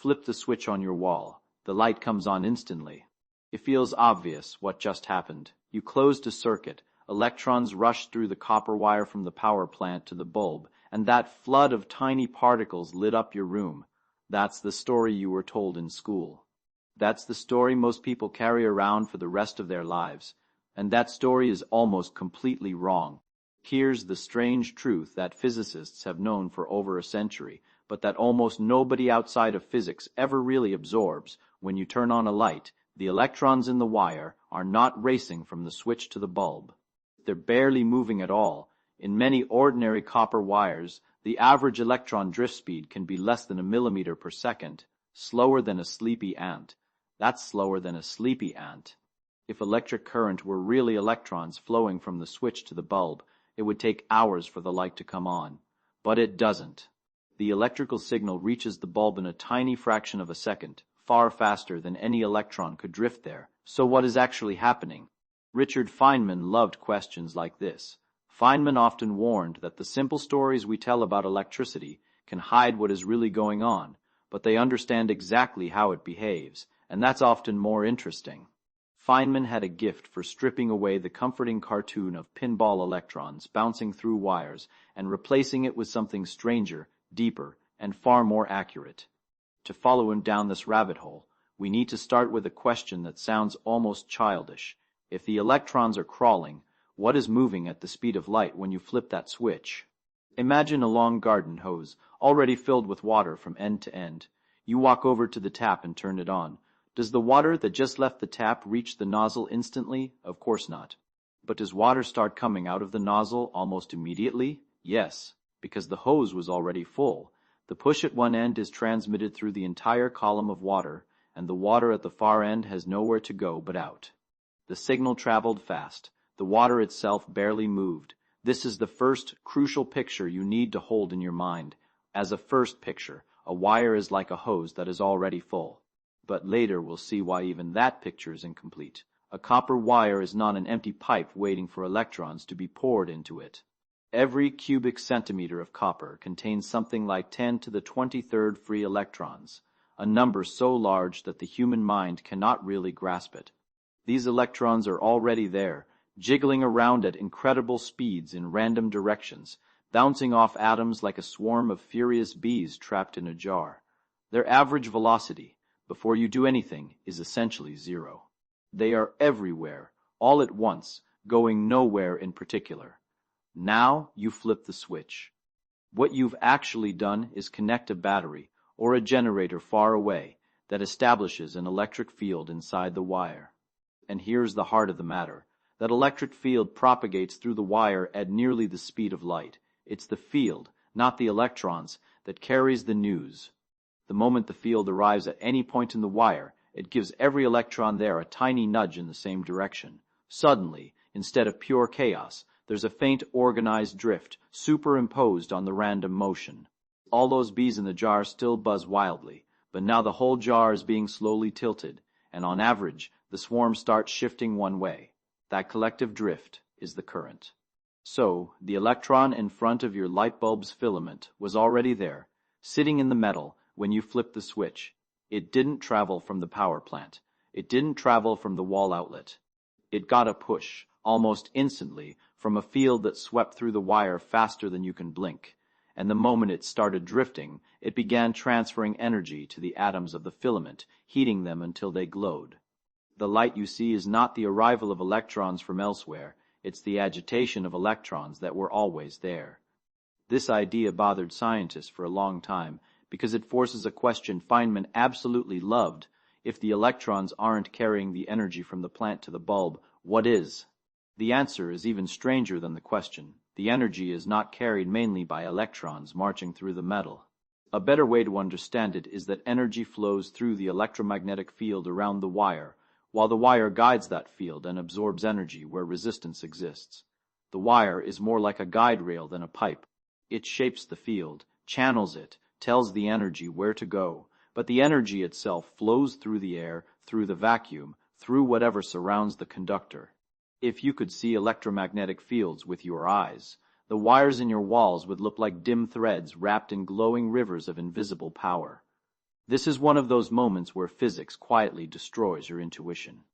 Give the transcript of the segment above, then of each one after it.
Flip the switch on your wall. The light comes on instantly. It feels obvious what just happened. You closed a circuit. Electrons rushed through the copper wire from the power plant to the bulb, and that flood of tiny particles lit up your room. That's the story you were told in school. That's the story most people carry around for the rest of their lives. And that story is almost completely wrong. Here's the strange truth that physicists have known for over a century, but that almost nobody outside of physics ever really absorbs. When you turn on a light, the electrons in the wire are not racing from the switch to the bulb. They're barely moving at all. In many ordinary copper wires, the average electron drift speed can be less than a millimeter per second, slower than a sleepy ant. That's slower than a sleepy ant. If electric current were really electrons flowing from the switch to the bulb, it would take hours for the light to come on. But it doesn't. The electrical signal reaches the bulb in a tiny fraction of a second, far faster than any electron could drift there. So what is actually happening? Richard Feynman loved questions like this. Feynman often warned that the simple stories we tell about electricity can hide what is really going on, but they understand exactly how it behaves, and that's often more interesting. Feynman had a gift for stripping away the comforting cartoon of pinball electrons bouncing through wires and replacing it with something stranger, deeper, and far more accurate. To follow him down this rabbit hole, we need to start with a question that sounds almost childish. If the electrons are crawling, what is moving at the speed of light when you flip that switch? Imagine a long garden hose, already filled with water from end to end. You walk over to the tap and turn it on. Does the water that just left the tap reach the nozzle instantly? Of course not. But does water start coming out of the nozzle almost immediately? Yes, because the hose was already full. The push at one end is transmitted through the entire column of water, and the water at the far end has nowhere to go but out. The signal traveled fast. The water itself barely moved. This is the first crucial picture you need to hold in your mind. As a first picture, a wire is like a hose that is already full. But later we'll see why even that picture is incomplete. A copper wire is not an empty pipe waiting for electrons to be poured into it. Every cubic centimeter of copper contains something like 10 to the 23rd free electrons, a number so large that the human mind cannot really grasp it. These electrons are already there, jiggling around at incredible speeds in random directions, bouncing off atoms like a swarm of furious bees trapped in a jar. Their average velocity, before you do anything, is essentially zero. They are everywhere, all at once, going nowhere in particular. Now you flip the switch. What you've actually done is connect a battery or a generator far away that establishes an electric field inside the wire. And here's the heart of the matter. That electric field propagates through the wire at nearly the speed of light. It's the field, not the electrons, that carries the news. The moment the field arrives at any point in the wire, it gives every electron there a tiny nudge in the same direction. Suddenly, instead of pure chaos, there's a faint organized drift superimposed on the random motion. All those bees in the jar still buzz wildly, but now the whole jar is being slowly tilted, and on average, the swarm starts shifting one way. That collective drift is the current. So, the electron in front of your light bulb's filament was already there, sitting in the metal when you flipped the switch. It didn't travel from the power plant. It didn't travel from the wall outlet. It got a push, almost instantly, from a field that swept through the wire faster than you can blink. And the moment it started drifting, it began transferring energy to the atoms of the filament, heating them until they glowed. The light you see is not the arrival of electrons from elsewhere, it's the agitation of electrons that were always there. This idea bothered scientists for a long time, because it forces a question Feynman absolutely loved. If the electrons aren't carrying the energy from the plant to the bulb, what is? The answer is even stranger than the question. The energy is not carried mainly by electrons marching through the metal. A better way to understand it is that energy flows through the electromagnetic field around the wire, while the wire guides that field and absorbs energy where resistance exists. The wire is more like a guide rail than a pipe. It shapes the field, channels it, tells the energy where to go, but the energy itself flows through the air, through the vacuum, through whatever surrounds the conductor. If you could see electromagnetic fields with your eyes, the wires in your walls would look like dim threads wrapped in glowing rivers of invisible power. This is one of those moments where physics quietly destroys your intuition.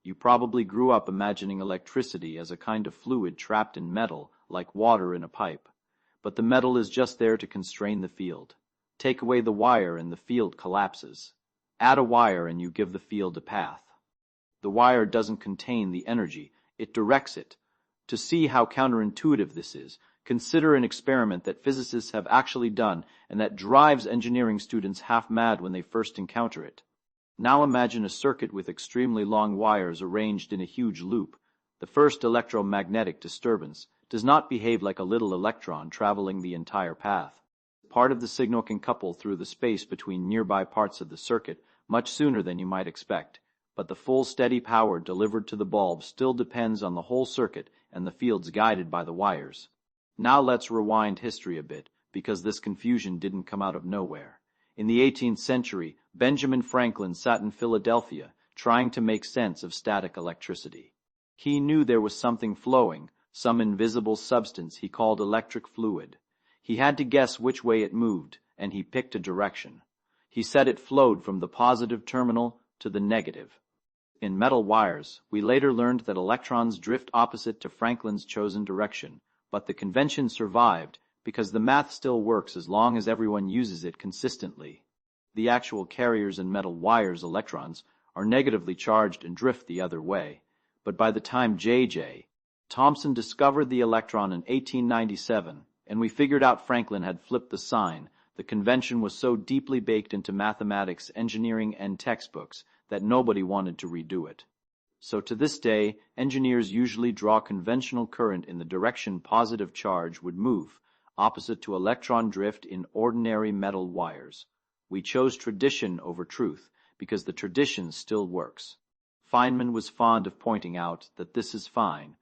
You probably grew up imagining electricity as a kind of fluid trapped in metal, like water in a pipe. But the metal is just there to constrain the field. Take away the wire and the field collapses. Add a wire and you give the field a path. The wire doesn't contain the energy, it directs it. To see how counterintuitive this is, consider an experiment that physicists have actually done and that drives engineering students half mad when they first encounter it. Now imagine a circuit with extremely long wires arranged in a huge loop. The first electromagnetic disturbance does not behave like a little electron traveling the entire path. Part of the signal can couple through the space between nearby parts of the circuit much sooner than you might expect, but the full steady power delivered to the bulb still depends on the whole circuit and the fields guided by the wires. Now let's rewind history a bit, because this confusion didn't come out of nowhere. In the 18th century, Benjamin Franklin sat in Philadelphia trying to make sense of static electricity. He knew there was something flowing, some invisible substance he called electric fluid. He had to guess which way it moved, and he picked a direction. He said it flowed from the positive terminal to the negative. In metal wires, we later learned that electrons drift opposite to Franklin's chosen direction, but the convention survived because the math still works as long as everyone uses it consistently. The actual carriers in metal wires, electrons, are negatively charged and drift the other way. But by the time J.J. Thomson discovered the electron in 1897, and we figured out Franklin had flipped the sign, the convention was so deeply baked into mathematics, engineering, and textbooks that nobody wanted to redo it. So to this day, engineers usually draw conventional current in the direction positive charge would move, opposite to electron drift in ordinary metal wires. We chose tradition over truth because the tradition still works. Feynman was fond of pointing out that this is fine.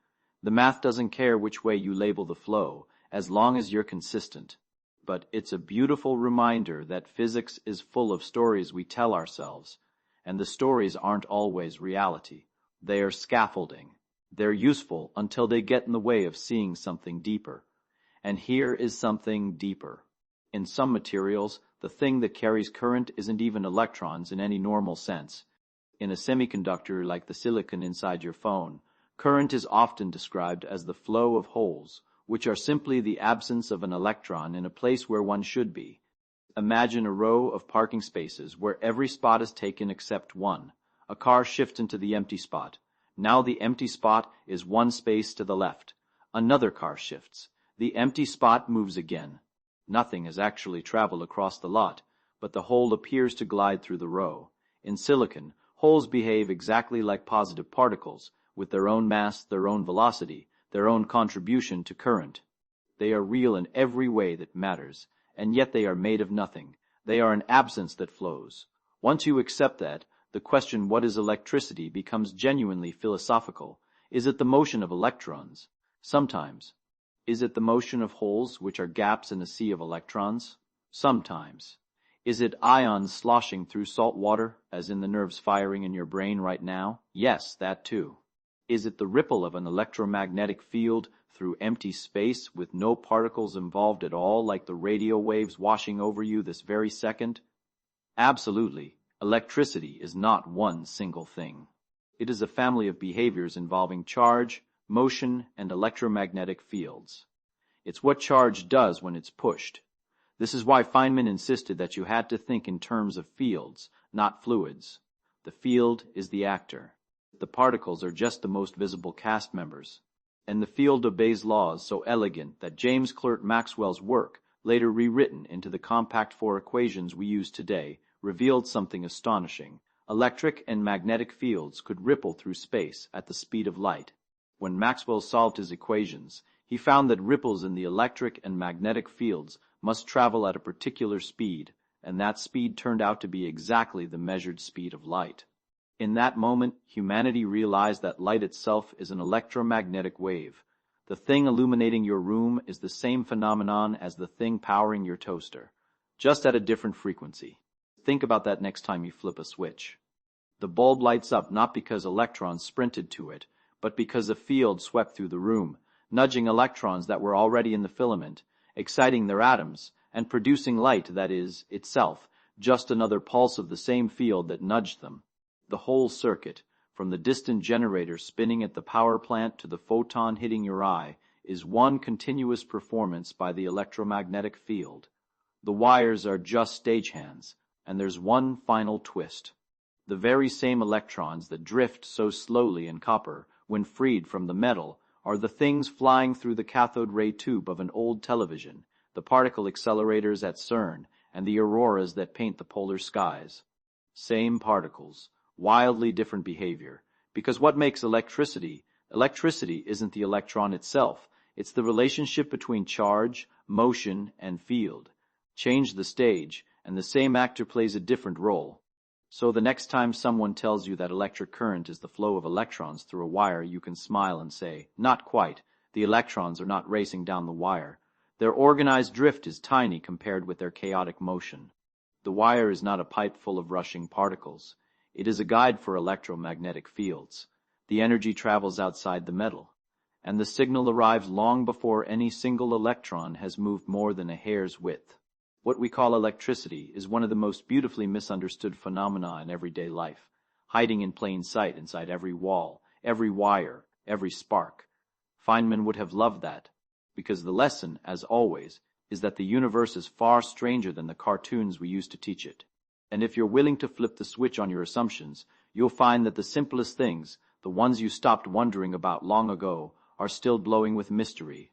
The math doesn't care which way you label the flow, as long as you're consistent. But it's a beautiful reminder that physics is full of stories we tell ourselves, and the stories aren't always reality. They are scaffolding. They're useful until they get in the way of seeing something deeper. And here is something deeper. In some materials, the thing that carries current isn't even electrons in any normal sense. In a semiconductor like the silicon inside your phone, current is often described as the flow of holes, which are simply the absence of an electron in a place where one should be. Imagine a row of parking spaces where every spot is taken except one. A car shifts into the empty spot. Now the empty spot is one space to the left. Another car shifts. The empty spot moves again. Nothing has actually traveled across the lot, but the hole appears to glide through the row. In silicon, holes behave exactly like positive particles, with their own mass, their own velocity, their own contribution to current. They are real in every way that matters, and yet they are made of nothing. They are an absence that flows. Once you accept that, the question what is electricity becomes genuinely philosophical. Is it the motion of electrons? Sometimes. Is it the motion of holes which are gaps in a sea of electrons? Sometimes. Is it ions sloshing through salt water, as in the nerves firing in your brain right now? Yes, that too. Is it the ripple of an electromagnetic field through empty space with no particles involved at all, like the radio waves washing over you this very second? Absolutely. Electricity is not one single thing. It is a family of behaviors involving charge, motion, and electromagnetic fields. It's what charge does when it's pushed. This is why Feynman insisted that you had to think in terms of fields, not fluids. The field is the actor. The particles are just the most visible cast members. And the field obeys laws so elegant that James Clerk Maxwell's work, later rewritten into the compact four equations we use today, revealed something astonishing. Electric and magnetic fields could ripple through space at the speed of light. When Maxwell solved his equations, he found that ripples in the electric and magnetic fields must travel at a particular speed, and that speed turned out to be exactly the measured speed of light. In that moment, humanity realized that light itself is an electromagnetic wave. The thing illuminating your room is the same phenomenon as the thing powering your toaster, just at a different frequency. Think about that next time you flip a switch. The bulb lights up not because electrons sprinted to it, but because a field swept through the room, nudging electrons that were already in the filament, exciting their atoms, and producing light that is, itself, just another pulse of the same field that nudged them. The whole circuit, from the distant generator spinning at the power plant to the photon hitting your eye, is one continuous performance by the electromagnetic field. The wires are just stagehands, and there's one final twist. The very same electrons that drift so slowly in copper, when freed from the metal, are the things flying through the cathode ray tube of an old television, the particle accelerators at CERN, and the auroras that paint the polar skies. Same particles, wildly different behavior, because what makes electricity isn't the electron itself, it's the relationship between charge, motion, and field. Change the stage, and the same actor plays a different role. So the next time someone tells you that electric current is the flow of electrons through a wire, you can smile and say, not quite. The electrons are not racing down the wire. Their organized drift is tiny compared with their chaotic motion. The wire is not a pipe full of rushing particles. It is a guide for electromagnetic fields. The energy travels outside the metal, and the signal arrives long before any single electron has moved more than a hair's width. What we call electricity is one of the most beautifully misunderstood phenomena in everyday life, hiding in plain sight inside every wall, every wire, every spark. Feynman would have loved that, because the lesson, as always, is that the universe is far stranger than the cartoons we used to teach it. And if you're willing to flip the switch on your assumptions, you'll find that the simplest things, the ones you stopped wondering about long ago, are still glowing with mystery,